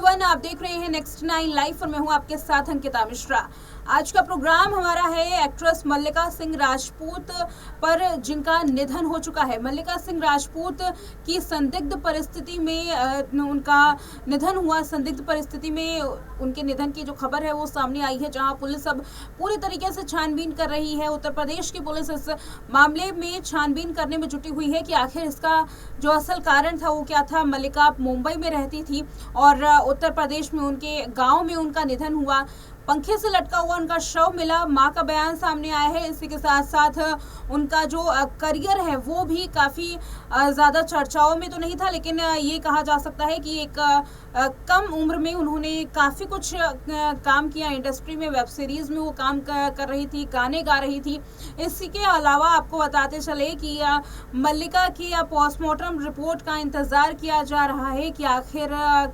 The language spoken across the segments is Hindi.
एवरीवन, आप देख रहे हैं नेक्स्ट 9 लाइव और मैं हूं आपके साथ अंकिता मिश्रा। आज का प्रोग्राम हमारा है एक्ट्रेस मल्लिका सिंह राजपूत पर जिनका निधन हो चुका है। मल्लिका सिंह राजपूत की संदिग्ध परिस्थिति में उनका निधन हुआ। संदिग्ध परिस्थिति में उनके निधन की जो खबर है वो सामने आई है, जहां पुलिस अब पूरी तरीके से छानबीन कर रही है। उत्तर प्रदेश की पुलिस इस मामले में छानबीन करने में जुटी हुई है कि आखिर इसका जो असल कारण था वो क्या था। मल्लिका मुंबई में रहती थी और उत्तर प्रदेश में उनके गांव में उनका निधन हुआ। पंखे से लटका हुआ उनका शव मिला। मां का बयान सामने आया है। इसी के साथ साथ उनका जो करियर है वो भी काफ़ी ज़्यादा चर्चाओं में तो नहीं था, लेकिन ये कहा जा सकता है कि एक कम उम्र में उन्होंने काफ़ी कुछ काम किया इंडस्ट्री में। वेब सीरीज़ में वो काम कर रही थी, गाने गा रही थी। इसी के अलावा आपको बताते चले कि मल्लिका की पोस्टमार्टम रिपोर्ट का इंतज़ार किया जा रहा है कि आखिर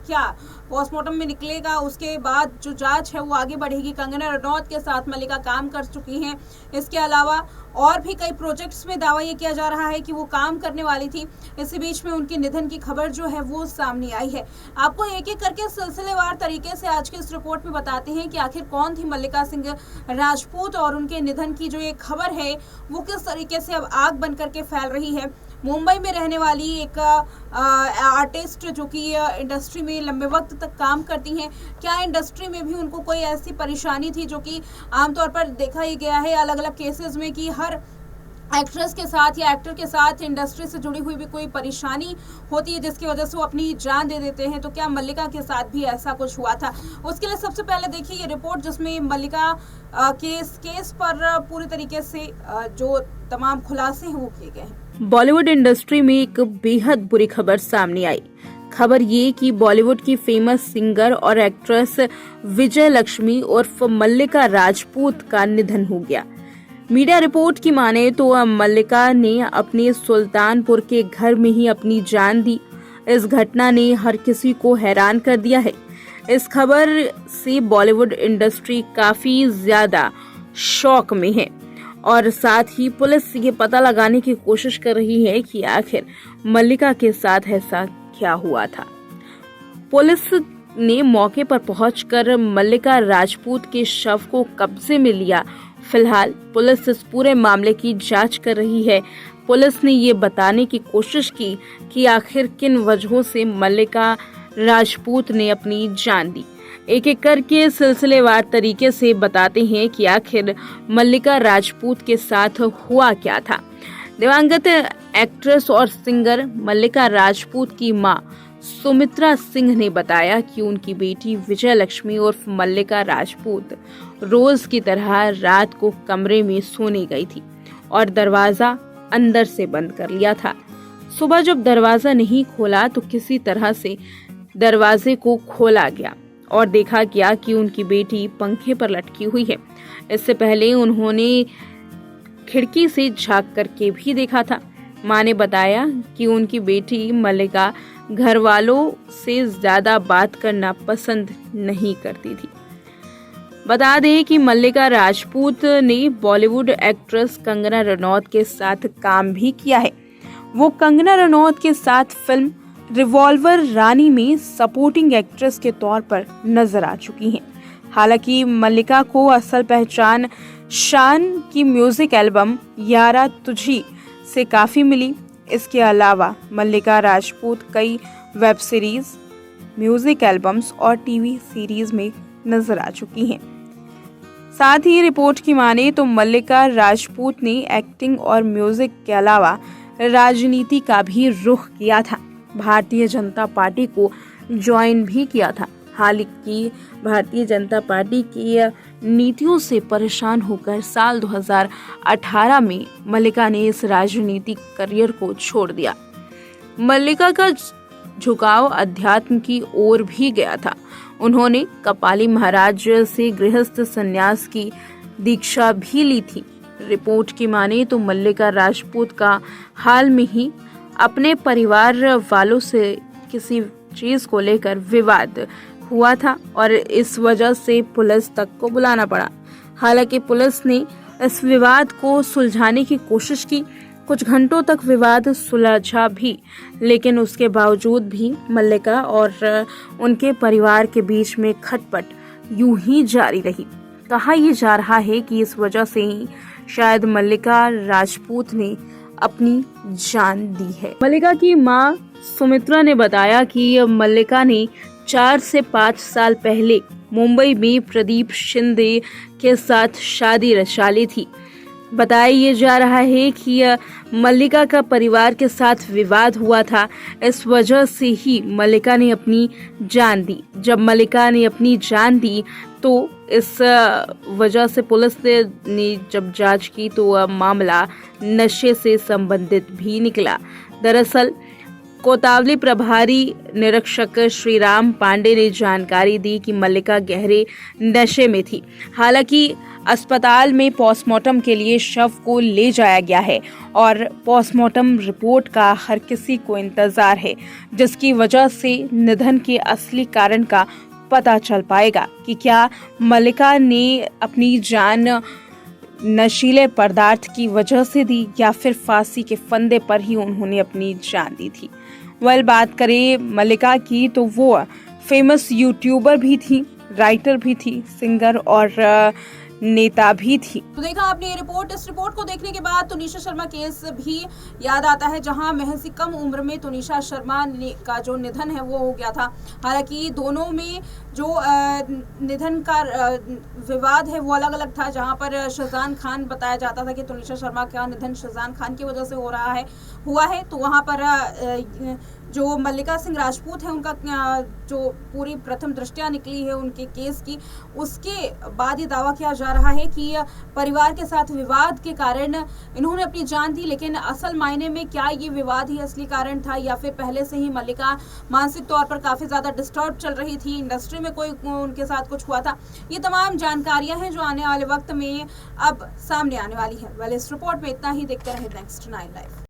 क्या पोस्टमार्टम में निकलेगा। उसके बाद जो जांच है वो आगे बढ़ेगी। कंगना रनौत के साथ मल्लिका काम कर चुकी हैं। इसके अलावा और भी कई प्रोजेक्ट्स में दावा ये किया जा रहा है कि वो काम करने वाली थी। इसी बीच में उनके निधन की खबर जो है वो सामने आई है। आपको एक एक करके सिलसिलेवार तरीके से आज के इस रिपोर्ट में बताते हैं कि आखिर कौन थी मल्लिका सिंह राजपूत और उनके निधन की जो एक खबर है वो किस तरीके से अब आग बन करके फैल रही है। मुंबई में रहने वाली एक आर्टिस्ट जो कि इंडस्ट्री में लंबे वक्त तक काम करती हैं, क्या इंडस्ट्री में भी उनको कोई ऐसी परेशानी थी जो कि आमतौर पर देखा ही गया है अलग अलग केसेस में कि हर एक्ट्रेस के साथ या एक्टर के साथ इंडस्ट्री से जुड़ी हुई भी कोई परेशानी होती है जिसकी वजह से वो अपनी जान दे देते हैं। तो क्या मल्लिका के साथ भी ऐसा कुछ हुआ था? उसके लिए सबसे पहले देखिए ये रिपोर्ट जिसमें मल्लिका केस पर पूरी तरीके से जो तमाम खुलासे हैं वो किए गए हैं। बॉलीवुड इंडस्ट्री में एक बेहद बुरी खबर सामने आई। खबर ये कि बॉलीवुड की फेमस सिंगर और एक्ट्रेस विजय लक्ष्मी उर्फ मल्लिका राजपूत का निधन हो गया। मीडिया रिपोर्ट की माने तो मल्लिका ने अपने सुल्तानपुर के घर में ही अपनी जान दी। इस घटना ने हर किसी को हैरान कर दिया है। इस खबर से बॉलीवुड इंडस्ट्री काफी ज्यादा शॉक में है और साथ ही पुलिस ये पता लगाने की कोशिश कर रही है कि आखिर मल्लिका के साथ ऐसा क्या हुआ था। पुलिस ने मौके पर पहुंचकर मल्लिका राजपूत के शव को कब्जे में लिया। फिलहाल पुलिस इस पूरे मामले की जांच कर रही है। पुलिस ने ये बताने की कोशिश की कि आखिर किन वजहों से मल्लिका राजपूत ने अपनी जान दी। एक एक करके सिलसिलेवार तरीके से बताते हैं कि आखिर मल्लिका राजपूत के साथ हुआ क्या था। दिवंगत एक्ट्रेस और सिंगर मल्लिका राजपूत की मां सुमित्रा सिंह ने बताया कि उनकी बेटी विजय लक्ष्मी उर्फ मल्लिका राजपूत रोज की तरह रात को कमरे में सोने गई थी और दरवाजा अंदर से बंद कर लिया था। सुबह जब दरवाजा नहीं खोला तो किसी तरह से दरवाजे को खोला गया और देखा गया कि उनकी बेटी पंखे पर लटकी हुई है। इससे पहले उन्होंने खिड़की से झांक करके भी देखा था। मां ने बताया कि उनकी बेटी मल्लिका घर वालों से ज्यादा बात करना पसंद नहीं करती थी। बता दें कि मल्लिका राजपूत ने बॉलीवुड एक्ट्रेस कंगना रनौत के साथ काम भी किया है। वो कंगना रनौत के साथ फिल्म रिवॉल्वर रानी में सपोर्टिंग एक्ट्रेस के तौर पर नजर आ चुकी हैं। हालांकि मल्लिका को असल पहचान शान की म्यूजिक एल्बम यारा तुझी से काफी मिली। इसके अलावा मल्लिका राजपूत कई वेब सीरीज, म्यूजिक एल्बम्स और टीवी सीरीज में नजर आ चुकी हैं। साथ ही रिपोर्ट की माने तो मल्लिका राजपूत ने एक्टिंग और म्यूजिक के अलावा राजनीति का भी रुख किया था। भारतीय जनता पार्टी को ज्वाइन भी किया था। हालांकि भारतीय जनता पार्टी की नीतियों से परेशान होकर साल 2018 में मल्लिका ने इस राजनीतिक करियर को छोड़ दिया। मल्लिका का झुकाव अध्यात्म की ओर भी गया था। उन्होंने कपाली महाराज से गृहस्थ संन्यास की दीक्षा भी ली थी। रिपोर्ट की माने तो मल्लिका राजपूत का हाल में ही अपने परिवार वालों से किसी चीज को लेकर विवाद हुआ था और इस वजह से पुलिस तक को बुलाना पड़ा। हालांकि पुलिस ने इस विवाद को सुलझाने की कोशिश की कुछ घंटों तक विवाद सुलझा भी, लेकिन उसके बावजूद भी मल्लिका और उनके परिवार के बीच में खटपट यूं ही जारी रही। कहा यह जा रहा है कि इस वजह से ही शायद मल्लिका राजपूत ने अपनी जान दी है। मल्लिका की मां सुमित्रा ने बताया कि मल्लिका ने 4 से 5 साल पहले मुंबई में प्रदीप शिंदे के साथ शादी रचा ली थी। बताया ये जा रहा है कि मल्लिका का परिवार के साथ विवाद हुआ था, इस वजह से ही मल्लिका ने अपनी जान दी। जब मल्लिका ने अपनी जान दी तो इस वजह से पुलिस ने जब जांच की तो मामला नशे से संबंधित भी निकला। दरअसल कोतवाली प्रभारी निरीक्षक श्रीराम पांडे ने जानकारी दी कि मल्लिका गहरे नशे में थी। हालांकि अस्पताल में पोस्टमार्टम के लिए शव को ले जाया गया है और पोस्टमार्टम रिपोर्ट का हर किसी को इंतजार है, जिसकी वजह से निधन के असली कारण का पता चल पाएगा कि क्या मल्लिका ने अपनी जान नशीले पदार्थ की वजह से दी या फिर फांसी के फंदे पर ही उन्होंने अपनी जान दी थी। बात करें मल्लिका की तो वो फेमस यूट्यूबर भी थी, राइटर भी थी, सिंगर और नेता भी थी। तो देखा आपने ये रिपोर्ट। इस रिपोर्ट को देखने के बाद तुनिशा शर्मा केस भी याद आता है, जहां महज ही कम उम्र में तुनिशा शर्मा का जो निधन है वो हो गया था। हालांकि दोनों में जो निधन का विवाद है वो अलग अलग था। जहां पर शहजान खान बताया जाता था कि तुनिशा शर्मा का निधन शहजान खान की वजह से हुआ है, तो वहां पर जो मल्लिका सिंह राजपूत है उनका जो पूरी प्रथम दृष्टिया निकली है उनके केस की, उसके बाद ये दावा किया जा रहा है कि परिवार के साथ विवाद के कारण इन्होंने अपनी जान दी। लेकिन असल मायने में क्या ये विवाद ही असली कारण था या फिर पहले से ही मल्लिका मानसिक तौर पर काफी ज्यादा डिस्टर्ब चल रही थी, इंडस्ट्री में कोई उनके साथ कुछ हुआ था? ये तमाम जानकारियां हैं जो आने वाले वक्त में अब सामने आने वाली है। इस रिपोर्ट में इतना ही। देखते रहे नेक्स्ट 9 लाइव।